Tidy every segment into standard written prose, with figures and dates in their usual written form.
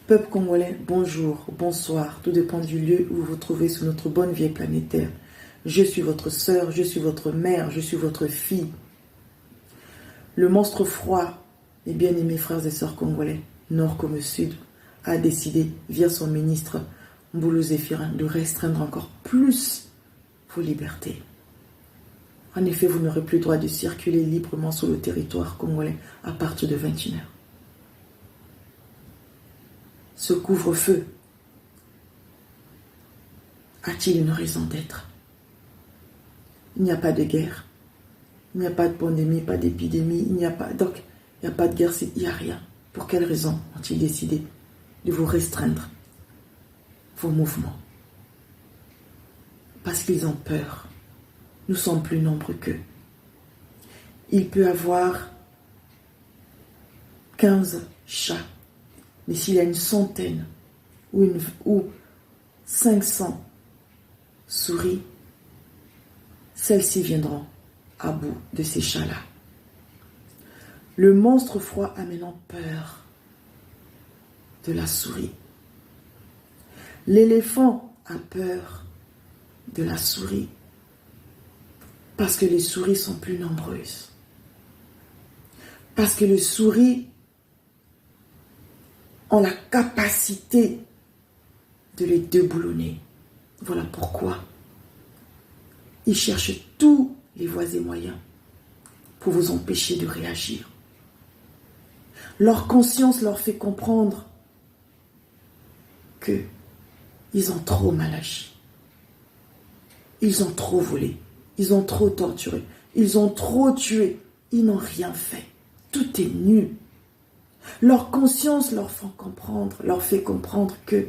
Peuple congolais, bonjour, bonsoir, tout dépend du lieu où vous vous trouvez sur notre bonne vieille planétaire. Je suis votre sœur, je suis votre mère, je suis votre fille. Le monstre froid, mes bien-aimés frères et sœurs congolais, nord comme sud, a décidé, via son ministre Mboulou Zéphirin, de restreindre encore plus vos libertés. En effet, vous n'aurez plus le droit de circuler librement sur le territoire congolais à partir de 21h. Ce couvre-feu a-t-il une raison d'être? Il n'y a pas de guerre, il n'y a pas de pandémie, pas d'épidémie, il n'y a pas de guerre, il n'y a rien. Pour quelle raison ont-ils décidé de vous restreindre vos mouvements? Parce qu'ils ont peur. Nous sommes plus nombreux qu'eux. Il peut y avoir 15 chats, mais s'il y a une centaine ou 500 souris, celles-ci viendront à bout de ces chats-là. Le monstre froid a maintenant peur de la souris. L'éléphant a peur de la souris parce que les souris sont plus nombreuses. Parce que les souris ont la capacité de les déboulonner. Voilà pourquoi ils cherchent tous les voies et moyens pour vous empêcher de réagir. Leur conscience leur fait comprendre que ils ont trop mal agi. Ils ont trop volé. Ils ont trop torturé. Ils ont trop tué. Ils n'ont rien fait. Tout est nul. Leur conscience leur fait comprendre que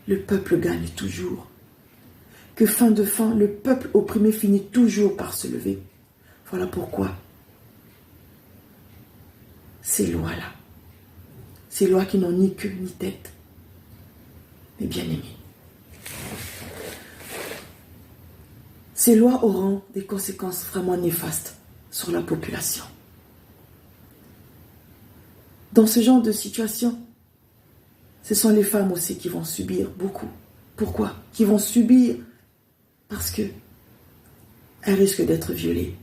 le peuple gagne toujours. Que fin de fin, le peuple opprimé finit toujours par se lever. Voilà pourquoi ces lois-là, ces lois qui n'ont ni queue ni tête, mes bien-aimés, ces lois auront des conséquences vraiment néfastes sur la population. Dans ce genre de situation, ce sont les femmes aussi qui vont subir beaucoup. Pourquoi? Qui vont subir parce que elles risquent d'être violées.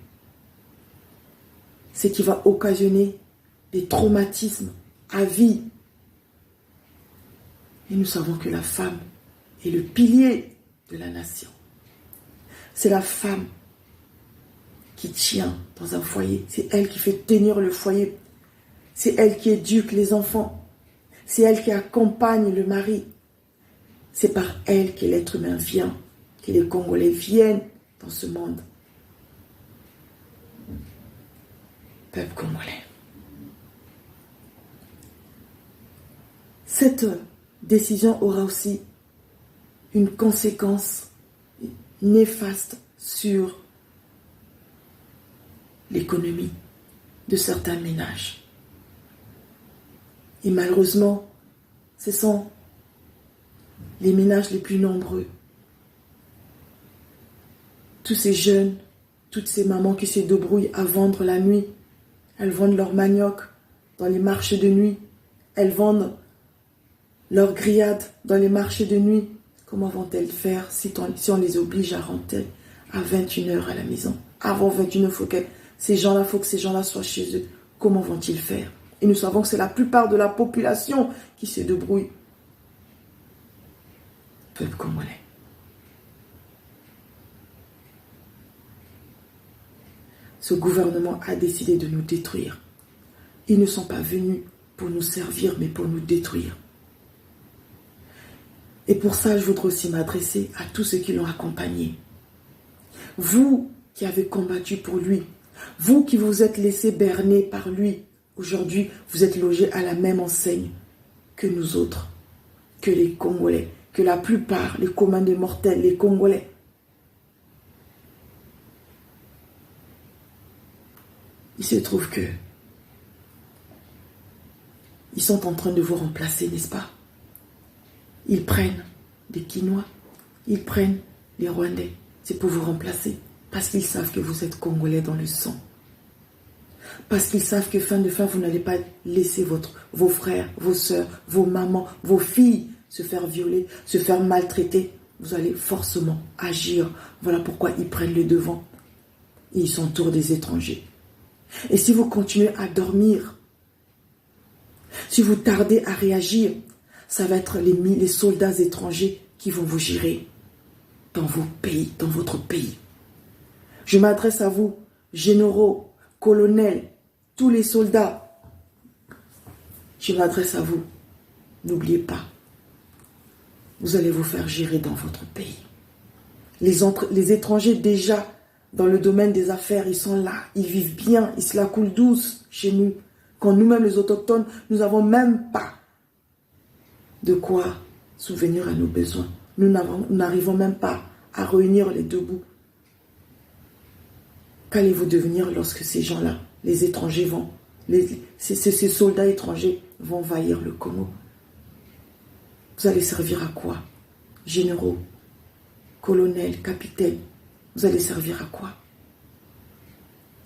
Ce qui va occasionner des traumatismes à vie. Et nous savons que la femme est le pilier de la nation. C'est la femme qui tient dans un foyer. C'est elle qui fait tenir le foyer. C'est elle qui éduque les enfants. C'est elle qui accompagne le mari. C'est par elle que l'être humain vient, que les Congolais viennent dans ce monde. Peuple congolais. Cette décision aura aussi une conséquence néfaste sur l'économie de certains ménages. Et malheureusement, ce sont les ménages les plus nombreux. Tous ces jeunes, toutes ces mamans qui se débrouillent à vendre la nuit, elles vendent leur manioc dans les marchés de nuit, elles vendent leurs grillades dans les marchés de nuit. Comment vont-elles faire si on les oblige à rentrer à 21h à la maison? Avant 21h, il faut que ces gens-là soient chez eux. Comment vont-ils faire? Et nous savons que c'est la plupart de la population qui se débrouille. Peuple congolais. Ce gouvernement a décidé de nous détruire. Ils ne sont pas venus pour nous servir, mais pour nous détruire. Et pour ça, je voudrais aussi m'adresser à tous ceux qui l'ont accompagné. Vous qui avez combattu pour lui, vous qui vous êtes laissé berner par lui, aujourd'hui, vous êtes logés à la même enseigne que nous autres, que les Congolais, que la plupart, les communs des mortels, les Congolais. Il se trouve que ils sont en train de vous remplacer, n'est-ce pas? Ils prennent des Quinois, ils prennent les Rwandais. C'est pour vous remplacer. Parce qu'ils savent que vous êtes Congolais dans le sang. Parce qu'ils savent que fin de fin, vous n'allez pas laisser vos frères, vos sœurs, vos mamans, vos filles se faire violer, se faire maltraiter. Vous allez forcément agir. Voilà pourquoi ils prennent le devant. Et ils s'entourent des étrangers. Et si vous continuez à dormir, si vous tardez à réagir, ça va être les soldats étrangers qui vont vous gérer dans vos pays, dans votre pays. Je m'adresse à vous, généraux, colonels, tous les soldats. Je m'adresse à vous. N'oubliez pas, vous allez vous faire gérer dans votre pays. Les étrangers déjà, dans le domaine des affaires, ils sont là, ils vivent bien, ils se la coulent douce chez nous. Quand nous-mêmes, les autochtones, nous n'avons même pas de quoi subvenir à nos besoins. Nous n'arrivons même pas à réunir les deux bouts. Qu'allez-vous devenir lorsque ces gens-là, les étrangers ces soldats étrangers vont envahir le Congo? Vous allez servir à quoi? Généraux, colonels, capitaines, vous allez servir à quoi?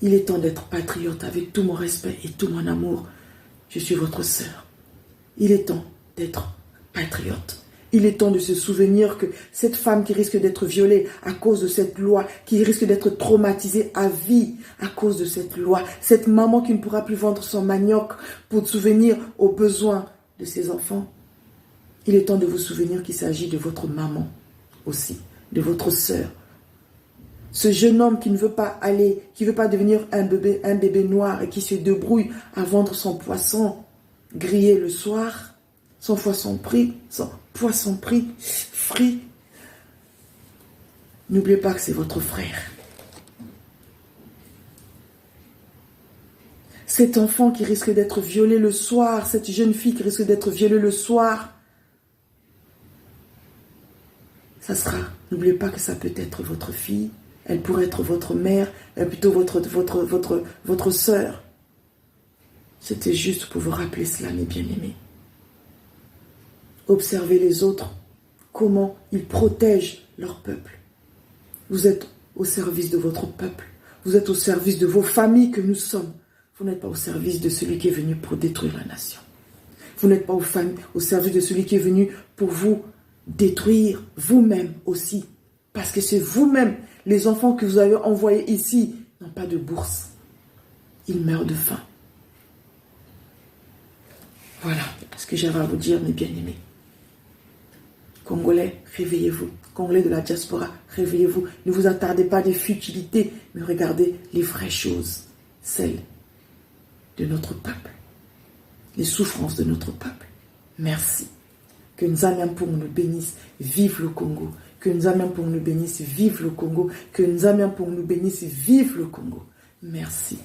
Il est temps d'être patriote avec tout mon respect et tout mon amour. Je suis votre sœur. Il est temps d'être patriote. Il est temps de se souvenir que cette femme qui risque d'être violée à cause de cette loi, qui risque d'être traumatisée à vie à cause de cette loi, cette maman qui ne pourra plus vendre son manioc pour souvenir aux besoins de ses enfants, il est temps de vous souvenir qu'il s'agit de votre maman aussi, de votre sœur. Ce jeune homme qui ne veut pas aller, qui ne veut pas devenir un bébé noir et qui se débrouille à vendre son poisson grillé le soir, son poisson frit. N'oubliez pas que c'est votre frère. Cet enfant qui risque d'être violé le soir, cette jeune fille qui risque d'être violée le soir, ça sera, n'oubliez pas que ça peut être votre fille, elle pourrait être votre mère, plutôt votre sœur. C'était juste pour vous rappeler cela, mes bien-aimés. Observez les autres, comment ils protègent leur peuple. Vous êtes au service de votre peuple. Vous êtes au service de vos familles que nous sommes. Vous n'êtes pas au service de celui qui est venu pour détruire la nation. Vous n'êtes pas au service de celui qui est venu pour vous détruire vous-même aussi. Parce que c'est vous-même, les enfants que vous avez envoyés ici, n'ont pas de bourse. Ils meurent de faim. Voilà ce que j'avais à vous dire, mes bien-aimés. Congolais, réveillez-vous. Congolais de la diaspora, réveillez-vous. Ne vous attardez pas des futilités, mais regardez les vraies choses. Celles de notre peuple. Les souffrances de notre peuple. Merci. Que Nzambiampong nous bénisse. Vive le Congo. Que Nzambiampong nous bénisse. Vive le Congo. Que Nzambiampong nous bénisse. Vive le Congo. Merci.